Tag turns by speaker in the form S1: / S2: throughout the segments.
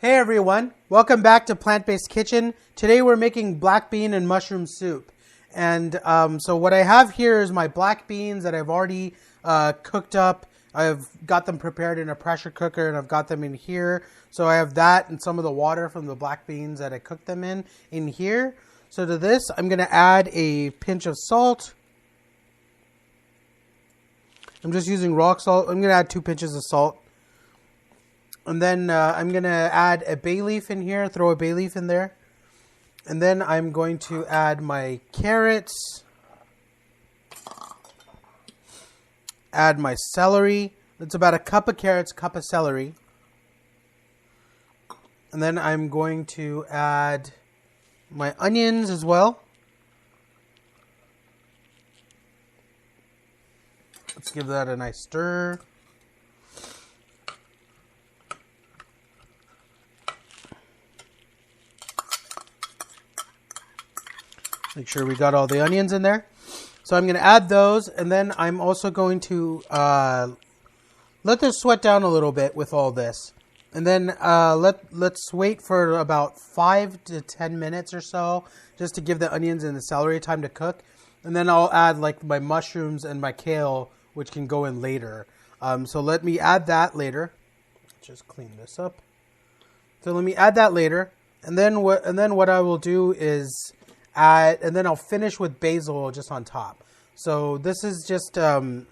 S1: Hey everyone, welcome back to Plant-Based Kitchen. Today we're making black bean and mushroom soup. And so what I have here is my black beans that I've already cooked up. I've got them prepared in a pressure cooker and I've got them in here. So I have that and some of the water from the black beans that I cooked them in here. So to this, I'm going to add a pinch of salt. I'm just using rock salt. I'm going to add 2 pinches of salt. And then I'm going to add a bay leaf in here, throw a bay leaf in there. And then I'm going to add my carrots, add my celery. It's about a cup of carrots, cup of celery. And then I'm going to add my onions as well. Let's give that a nice stir. Make sure we got all the onions in there. So I'm going to add those, and then I'm also going to let this sweat down a little bit with all this. And then let's wait for about 5 to 10 minutes or so, just to give the onions and the celery time to cook. And then I'll add like my mushrooms and my kale, which can go in later. So let me add that later. Just clean this up. So let me add that later. And then what I will do is and then I'll finish with basil just on top. So this is just some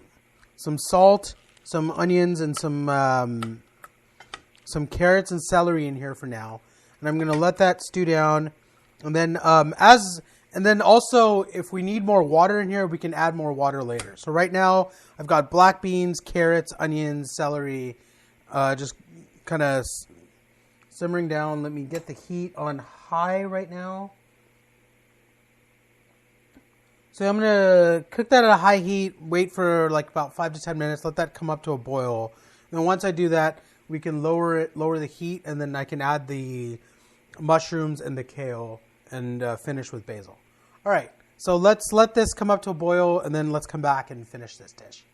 S1: salt, some onions, and some carrots and celery in here for now. And I'm going to let that stew down. And then also, if we need more water in here, we can add more water later. So right now, I've got black beans, carrots, onions, celery, just kind of simmering down. Let me get the heat on high right now. So I'm going to cook that at a high heat, wait for like about 5 to 10 minutes, let that come up to a boil. And then once I do that, we can lower the heat, and then I can add the mushrooms and the kale and finish with basil. All right, so let's let this come up to a boil, and then let's come back and finish this dish.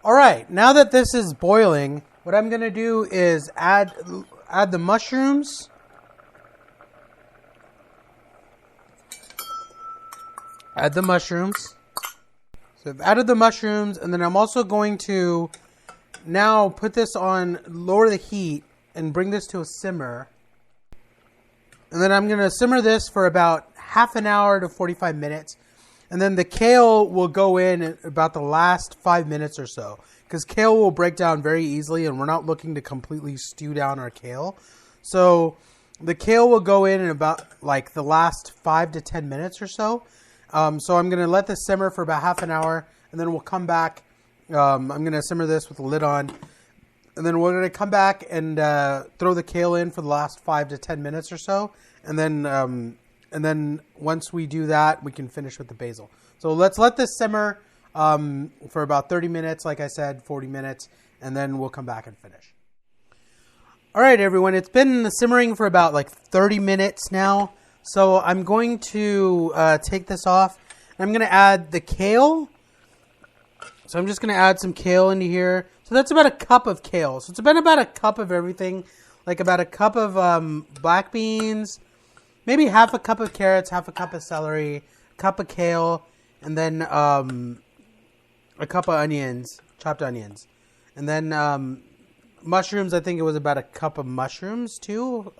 S1: All right, now that this is boiling, what I'm going to do is add the mushrooms. Add the mushrooms. So I've added the mushrooms, and then I'm also going to now put this on, lower the heat, and bring this to a simmer. And then I'm going to simmer this for about half an hour to 45 minutes. And then the kale will go in about the last 5 minutes or so, because kale will break down very easily, and we're not looking to completely stew down our kale. So the kale will go in about like the last 5 to 10 minutes or so. So I'm going to let this simmer for about half an hour, and then we'll come back. I'm going to simmer this with the lid on, and then we're going to come back and throw the kale in for the last 5 to 10 minutes or so, and then once we do that, we can finish with the basil. So let's let this simmer for about 30 minutes, like I said, 40 minutes, and then we'll come back and finish. All right, everyone, it's been simmering for about like 30 minutes now. So I'm going to take this off, and I'm going to add the kale. So I'm just going to add some kale into here. So that's about a cup of kale. So it's been about a cup of everything, like about a cup of black beans, maybe half a cup of carrots, half a cup of celery, a cup of kale, and then a cup of onions, chopped onions. And then mushrooms, I think it was about a cup of mushrooms too.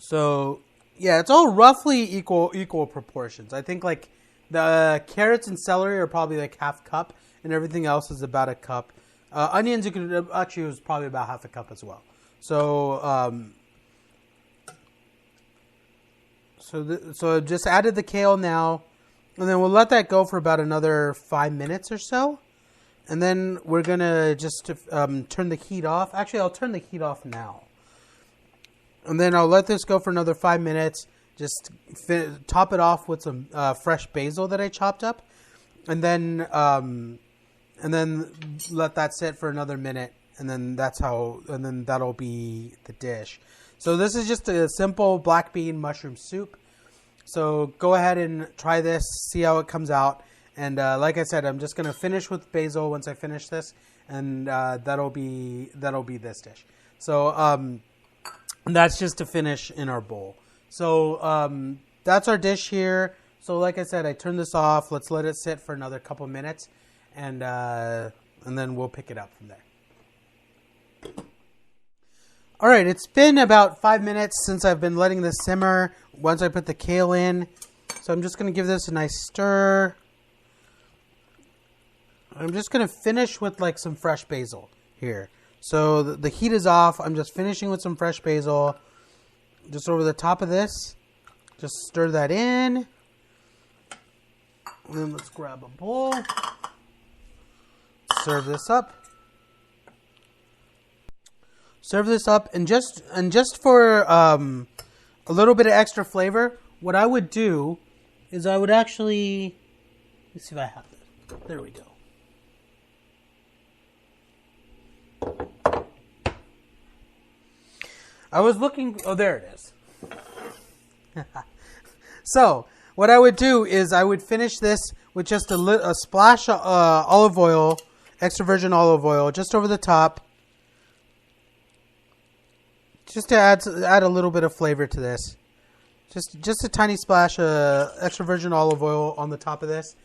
S1: So, yeah, it's all roughly equal proportions. I think, like, the carrots and celery are probably, like, half cup, and everything else is about a cup. Onions, you could actually, it was probably about half a cup as well. So, so I've just added the kale now, and then we'll let that go for about another 5 minutes or so. And then we're going to just turn the heat off. Actually, I'll turn the heat off now. And then I'll let this go for another 5 minutes. Just top it off with some fresh basil that I chopped up, and then let that sit for another minute, and then that'll be the dish. So this is just a simple black bean mushroom soup. So go ahead and try this, see how it comes out. And like I said, I'm just going to finish with basil once I finish this, and that'll be this dish. So that's just to finish in our bowl. So that's our dish here. So like I said, I turned this off. Let's let it sit for another couple minutes, and then we'll pick it up from there. All right, it's been about 5 minutes since I've been letting this simmer once I put the kale in. So I'm just going to give this a nice stir. I'm just going to finish with like some fresh basil here. So the heat is off. I'm just finishing with some fresh basil. Just over the top of this. Just stir that in. And then let's grab a bowl. Serve this up. Serve this up, and just for a little bit of extra flavor, what I would do is I would actually, let's see if I have this. There we go. I was looking. Oh, there it is. So what I would do is I would finish this with just a splash of olive oil, extra virgin olive oil, just over the top. Just to add a little bit of flavor to this. Just a tiny splash of extra virgin olive oil on the top of this.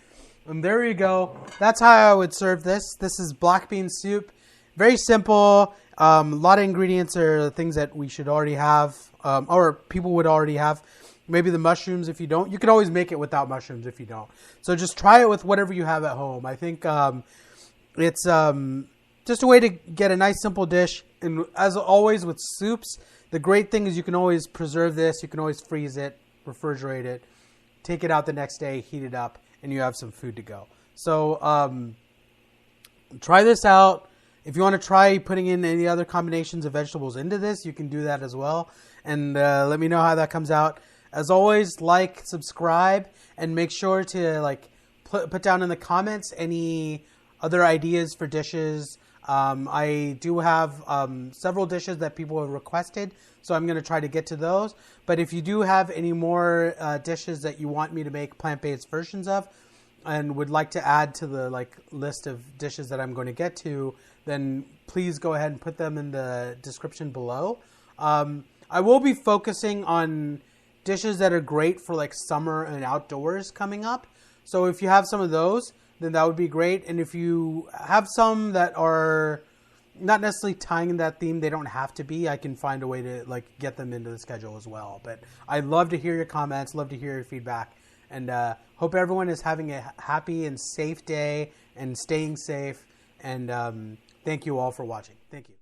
S1: And there you go. That's how I would serve this. This is black bean soup. Very simple. A lot of ingredients are things that we should already have. Or people would already have. Maybe the mushrooms if you don't. You can always make it without mushrooms if you don't. So just try it with whatever you have at home. I think it's just a way to get a nice simple dish. And as always with soups, the great thing is you can always preserve this. You can always freeze it, refrigerate it, take it out the next day, heat it up, and you have some food to go. So try this out. If you want to try putting in any other combinations of vegetables into this, you can do that as well. And let me know how that comes out. As always, like, subscribe, and make sure to put down in the comments any other ideas for dishes. I do have several dishes that people have requested, so I'm going to try to get to those. But if you do have any more dishes that you want me to make plant-based versions of and would like to add to the list of dishes that I'm going to get to, then please go ahead and put them in the description below. I will be focusing on dishes that are great for summer and outdoors coming up. So if you have some of those, then that would be great. And if you have some that are not necessarily tying in that theme, they don't have to be. I can find a way to get them into the schedule as well. But I'd love to hear your comments, love to hear your feedback, and hope everyone is having a happy and safe day and staying safe. And thank you all for watching. Thank you.